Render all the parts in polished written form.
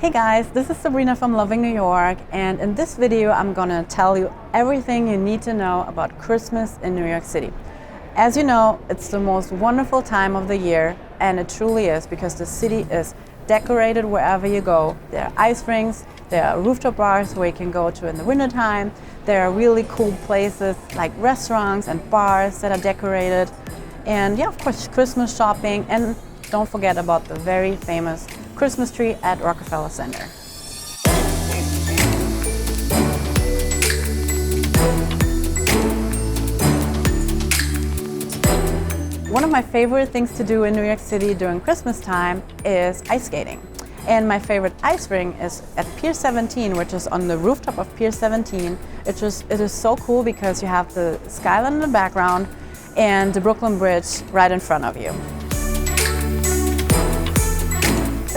Hey guys, this is Sabrina from Loving New York, and in this video I'm gonna tell you everything you need to know about Christmas in New York City. As you know, it's the most wonderful time of the year, and it truly is because the city is decorated wherever you go. There are ice rinks, there are rooftop bars where you can go to in the wintertime, there are really cool places like restaurants and bars that are decorated, and yeah, of course, Christmas shopping, and don't forget about the very famous Christmas tree at Rockefeller Center. One of my favorite things to do in New York City during Christmas time is ice skating. And my favorite ice rink is at Pier 17, which is on the rooftop of Pier 17. It is so cool because you have the skyline in the background and the Brooklyn Bridge right in front of you.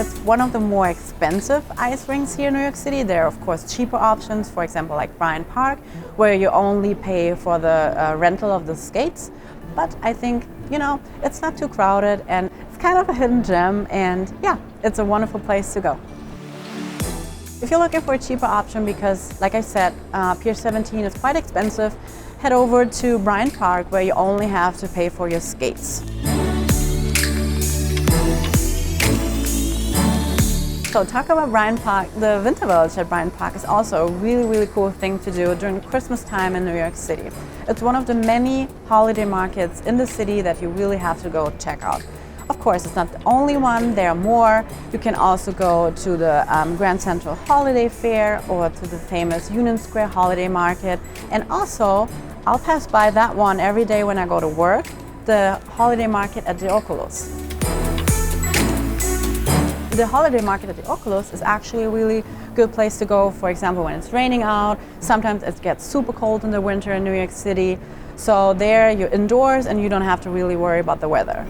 It's one of the more expensive ice rinks here in New York City. There are of course cheaper options, for example like Bryant Park, where you only pay for the rental of the skates. But I think, you know, it's not too crowded and it's kind of a hidden gem, and yeah, it's a wonderful place to go. If you're looking for a cheaper option, because like I said, Pier 17 is quite expensive, head over to Bryant Park where you only have to pay for your skates. So talk about Bryant Park. The Winter Village at Bryant Park is also a really cool thing to do during Christmas time in New York City. It's one of the many holiday markets in the city that you really have to go check out. Of course, it's not the only one, there are more. You can also go to the Grand Central Holiday Fair or to the famous Union Square Holiday Market. And also, I'll pass by that one every day when I go to work, the holiday market at the Oculus. The holiday market at the Oculus is actually a really good place to go, for example, when it's raining out. Sometimes it gets super cold in the winter in New York City. So there you're indoors and you don't have to really worry about the weather.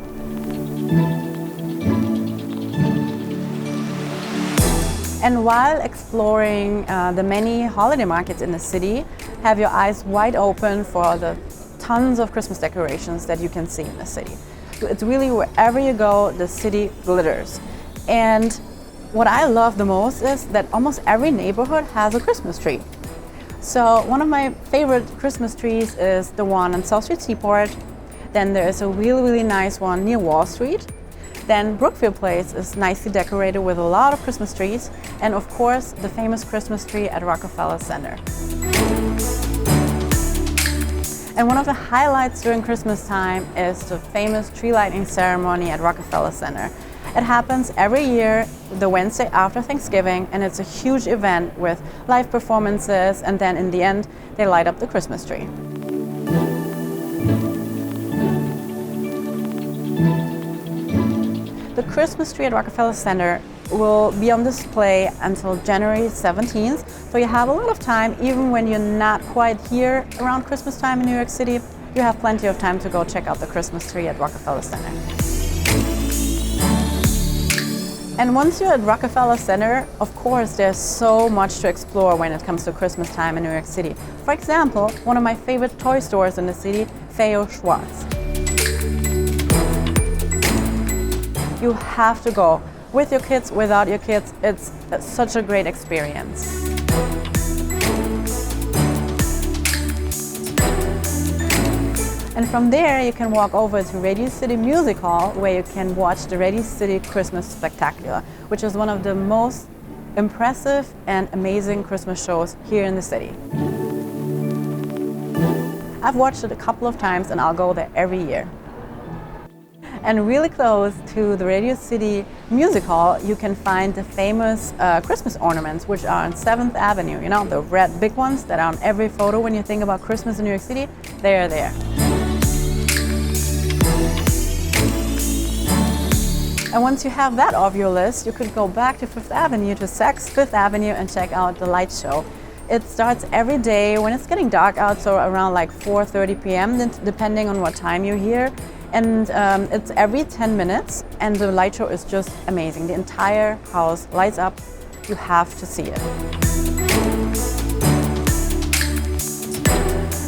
And while exploring the many holiday markets in the city, have your eyes wide open for the tons of Christmas decorations that you can see in the city. It's really wherever you go, the city glitters. And what I love the most is that almost every neighborhood has a Christmas tree. So one of my favorite Christmas trees is the one on South Street Seaport. Then there is a really nice one near Wall Street. Then Brookfield Place is nicely decorated with a lot of Christmas trees. And of course, the famous Christmas tree at Rockefeller Center. And one of the highlights during Christmas time is the famous tree lighting ceremony at Rockefeller Center. It happens every year, the Wednesday after Thanksgiving, and it's a huge event with live performances, and then in the end, they light up the Christmas tree. The Christmas tree at Rockefeller Center will be on display until January 17th, so you have a lot of time. Even when you're not quite here around Christmas time in New York City, you have plenty of time to go check out the Christmas tree at Rockefeller Center. And once you're at Rockefeller Center, of course, there's so much to explore when it comes to Christmas time in New York City. For example, one of my favorite toy stores in the city, FAO Schwarz. You have to go. With your kids, without your kids, it's such a great experience. And from there, you can walk over to Radio City Music Hall, where you can watch the Radio City Christmas Spectacular, which is one of the most impressive and amazing Christmas shows here in the city. I've watched it a couple of times and I'll go there every year. And really close to the Radio City Music Hall, you can find the famous Christmas ornaments, which are on 7th Avenue. You know, the red big ones that are on every photo when you think about Christmas in New York City, they are there. And once you have that off your list, you could go back to 5th Avenue, to Saks Fifth Avenue, and check out the light show. It starts every day when it's getting dark out, so around like 4:30 p.m., depending on what time you're here. And it's every 10 minutes, and the light show is just amazing. The entire house lights up. You have to see it.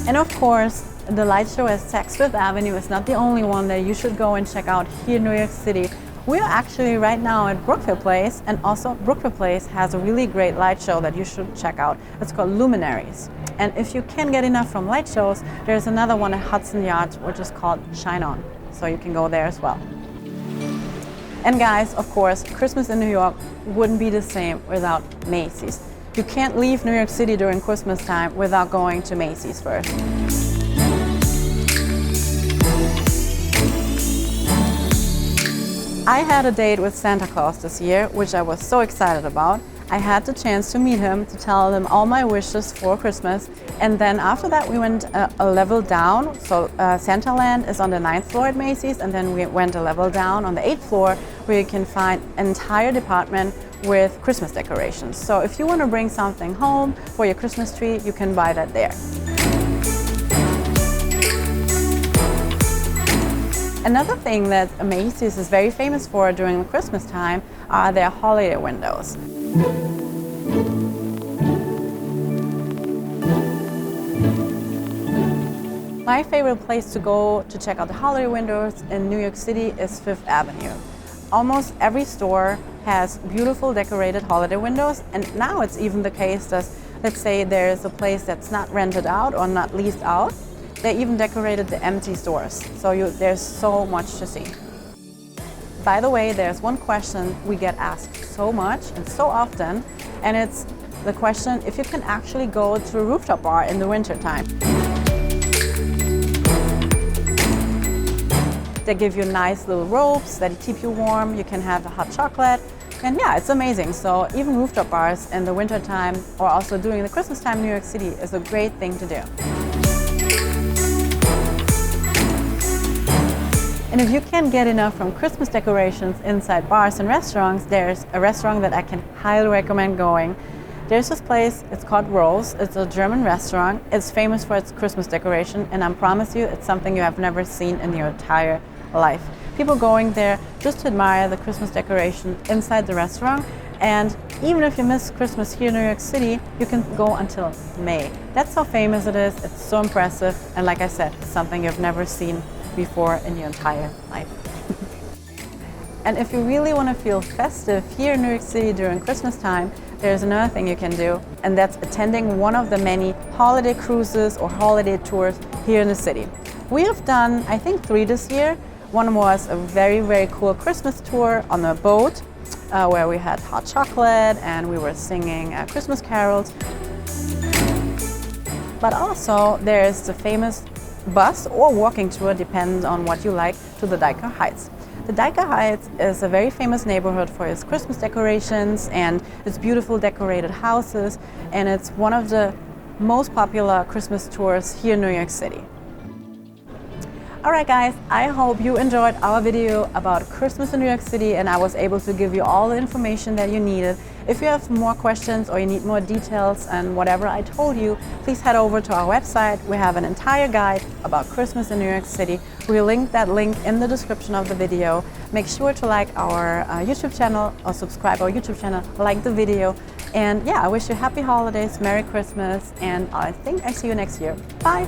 And of course, the light show at Saks Fifth Avenue is not the only one that you should go and check out here in New York City. We're actually right now at Brookfield Place, and also Brookfield Place has a really great light show that you should check out. It's called Luminaries. And if you can't get enough from light shows, there's another one at Hudson Yards which is called Shine On. So you can go there as well. And guys, of course, Christmas in New York wouldn't be the same without Macy's. You can't leave New York City during Christmas time without going to Macy's first. I had a date with Santa Claus this year, which I was so excited about. I had the chance to meet him, to tell him all my wishes for Christmas, and then after that we went a level down. So Santaland is on the 9th floor at Macy's, and then we went a level down on the 8th floor where you can find an entire department with Christmas decorations. So if you want to bring something home for your Christmas tree, you can buy that there. Another thing that Macy's is very famous for during Christmas time are their holiday windows. My favorite place to go to check out the holiday windows in New York City is Fifth Avenue. Almost every store has beautiful decorated holiday windows, and now it's even the case that, let's say there's a place that's not rented out or not leased out, they even decorated the empty stores, so there's so much to see. By the way, there's one question we get asked so much and so often, and it's the question if you can actually go to a rooftop bar in the winter time. They give you nice little robes that keep you warm, you can have the hot chocolate, and yeah, it's amazing. So even rooftop bars in the winter time or also during the Christmas time in New York City is a great thing to do. And if you can't get enough from Christmas decorations inside bars and restaurants, there's a restaurant that I can highly recommend going. There's this place, it's called Rose. It's a German restaurant. It's famous for its Christmas decoration, and I promise you it's something you have never seen in your entire life. People going there just to admire the Christmas decoration inside the restaurant, and even if you miss Christmas here in New York City, you can go until May. That's how famous it is. It's so impressive, and like I said, it's something you've never seen before in your entire life. And if you really want to feel festive here in New York City during Christmas time, there's another thing you can do, and that's attending one of the many holiday cruises or holiday tours here in the city. We have done, I think, 3 this year. One was a very, very cool Christmas tour on a boat where we had hot chocolate and we were singing Christmas carols. But also there's the famous bus or walking tour, depends on what you like, to the Dyker Heights. The Dyker Heights is a very famous neighborhood for its Christmas decorations and its beautiful decorated houses, and it's one of the most popular Christmas tours here in New York City. Alright guys, I hope you enjoyed our video about Christmas in New York City and I was able to give you all the information that you needed. If you have more questions or you need more details and whatever I told you, please head over to our website. We have an entire guide about Christmas in New York City. We'll link that link in the description of the video. Make sure to like our YouTube channel or subscribe our YouTube channel, like the video. And yeah, I wish you happy holidays, Merry Christmas, and I think I see you next year. Bye!